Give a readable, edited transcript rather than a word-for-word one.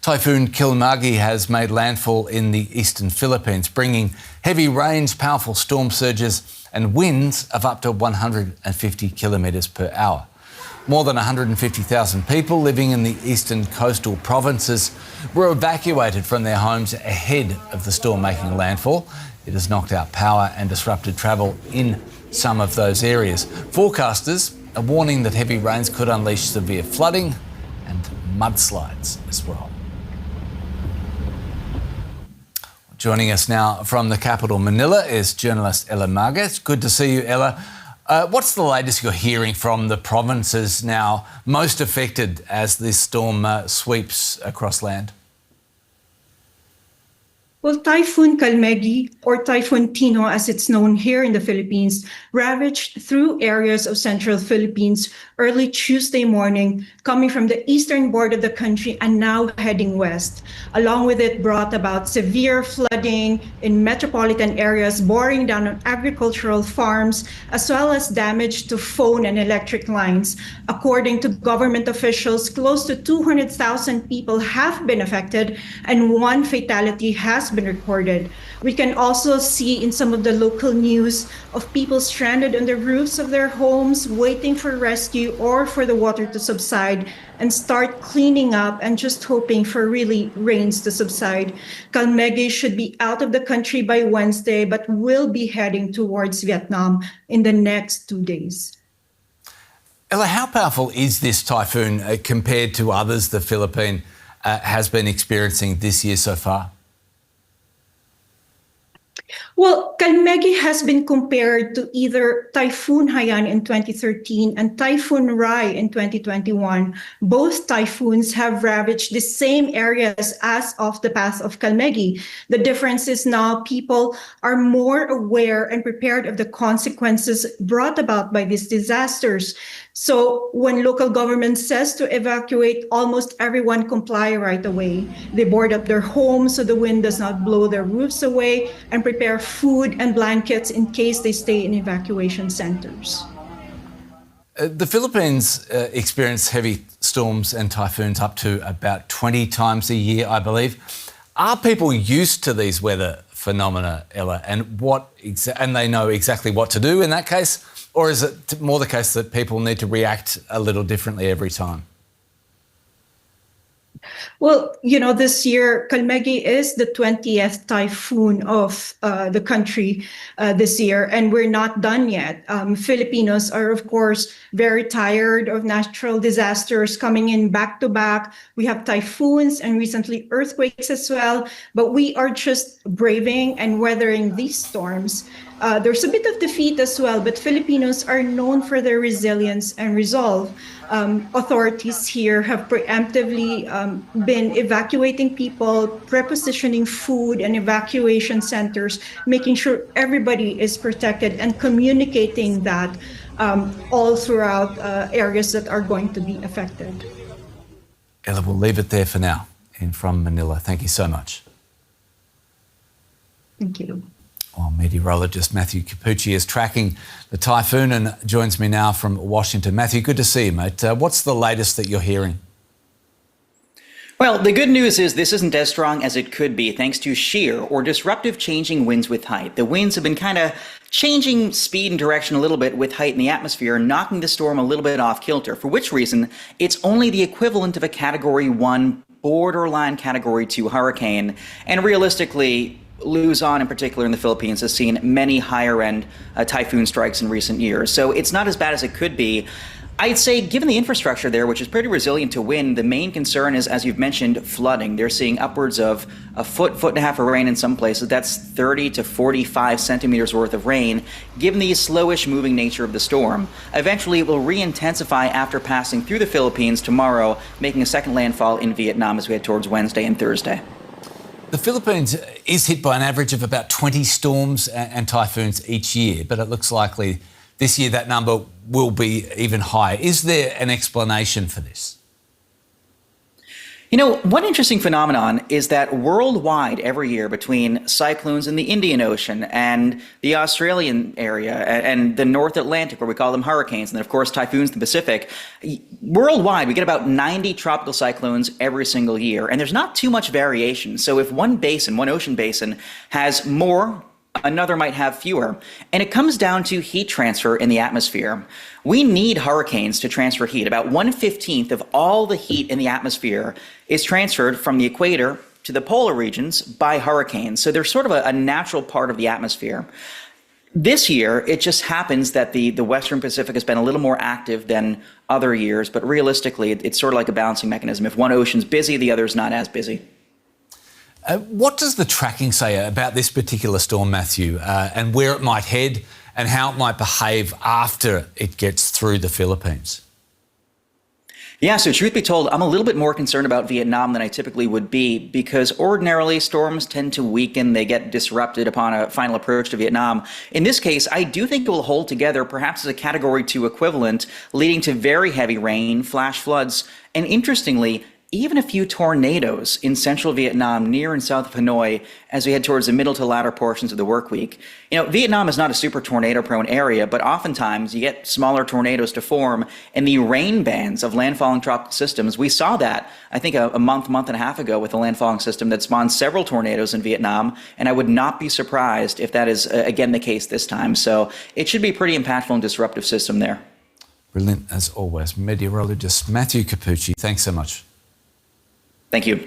Typhoon Kalmaegi has made landfall in the eastern Philippines, bringing heavy rains, powerful storm surges and winds of up to 150 kilometres per hour. More than 150,000 people living in the eastern coastal provinces were evacuated from their homes ahead of the storm making landfall. It has knocked out power and disrupted travel in some of those areas. Forecasters are warning that heavy rains could unleash severe flooding and mudslides as well. Joining us now from the capital, Manila, is journalist Ella Mage. It's good to see you, Ella. What's the latest you're hearing from the provinces now most affected as this storm sweeps across land? Well, Typhoon Kalmaegi, or Typhoon Tino as it's known here in the Philippines, ravaged through areas of central Philippines early Tuesday morning, coming from the eastern border of the country and now heading west. Along with it, brought about severe flooding in metropolitan areas, boring down on agricultural farms, as well as damage to phone and electric lines. According to government officials, close to 200,000 people have been affected and one fatality has been recorded. We can also see in some of the local news of people stranded on the roofs of their homes, waiting for rescue or for the water to subside and start cleaning up and just hoping for really rains to subside. Kalmaegi should be out of the country by Wednesday, but will be heading towards Vietnam in the next 2 days. Ella, how powerful is this typhoon compared to others the Philippines has been experiencing this year so far? Well, Kalmaegi has been compared to either Typhoon Haiyan in 2013 and Typhoon Rai in 2021. Both typhoons have ravaged the same areas as of the path of Kalmaegi. The difference is now people are more aware and prepared of the consequences brought about by these disasters. So when local government says to evacuate, almost everyone comply right away. They board up their homes so the wind does not blow their roofs away and prepare food and blankets in case they stay in evacuation centers. The Philippines experience heavy storms and typhoons up to about 20 times a year, I believe. Are people used to these weather phenomena, Ella, and they know exactly what to do in that case? Or is it more the case that people need to react a little differently every time? Well, this year, Kalmaegi is the 20th typhoon of the country this year, and we're not done yet. Filipinos are, of course, very tired of natural disasters coming in back to back. We have typhoons and recently earthquakes as well, but we are just braving and weathering these storms. There's a bit of defeat as well, but Filipinos are known for their resilience and resolve. Authorities here have preemptively been evacuating people, prepositioning food and evacuation centers, making sure everybody is protected and communicating that all throughout areas that are going to be affected. Ella, we'll leave it there for now. And from Manila, thank you so much. Thank you. Well, meteorologist Matthew Cappucci is tracking the typhoon and joins me now from Washington. Matthew, good to see you, mate. What's the latest that you're hearing? Well, the good news is this isn't as strong as it could be thanks to shear or disruptive changing winds with height. The winds have been kind of changing speed and direction a little bit with height in the atmosphere, knocking the storm a little bit off kilter, for which reason it's only the equivalent of a Category 1 borderline Category 2 hurricane, and realistically, Luzon in particular in the Philippines has seen many higher-end typhoon strikes in recent years. So it's not as bad as it could be. I'd say given the infrastructure there, which is pretty resilient to wind, the main concern is, as you've mentioned, flooding. They're seeing upwards of a foot and a half of rain in some places. That's 30 to 45 centimeters worth of rain, given the slowish moving nature of the storm. Eventually, it will re-intensify after passing through the Philippines tomorrow, making a second landfall in Vietnam as we head towards Wednesday and Thursday. The Philippines is hit by an average of about 20 storms and typhoons each year, but it looks likely this year that number will be even higher. Is there an explanation for this? You know, one interesting phenomenon is that worldwide every year between cyclones in the Indian Ocean and the Australian area and the North Atlantic, where we call them hurricanes, and then of course typhoons in the Pacific, worldwide we get about 90 tropical cyclones every single year, and there's not too much variation. So if one basin, one ocean basin, has more, another might have fewer. And it comes down to heat transfer in the atmosphere. We need hurricanes to transfer heat. About 1/15 of all the heat in the atmosphere is transferred from the equator to the polar regions by hurricanes. So they're sort of a natural part of the atmosphere. This year, it just happens that the Western Pacific has been a little more active than other years, but realistically, it's sort of like a balancing mechanism. If one ocean's busy, the other's not as busy. What does the tracking say about this particular storm, Matthew, and where it might head and how it might behave after it gets through the Philippines? Yeah, so truth be told, I'm a little bit more concerned about Vietnam than I typically would be, because ordinarily storms tend to weaken, they get disrupted upon a final approach to Vietnam. In this case, I do think it will hold together, perhaps as a Category 2 equivalent, leading to very heavy rain, flash floods, and interestingly, even a few tornadoes in central Vietnam, near and south of Hanoi, as we head towards the middle to latter portions of the work week. You know, Vietnam is not a super tornado-prone area, but oftentimes you get smaller tornadoes to form, and the rain bands of landfalling tropical systems, we saw that, I think, a month and a half ago with a landfalling system that spawned several tornadoes in Vietnam, and I would not be surprised if that is, again, the case this time. So it should be a pretty impactful and disruptive system there. Brilliant, as always. Meteorologist Matthew Cappucci, thanks so much. Thank you.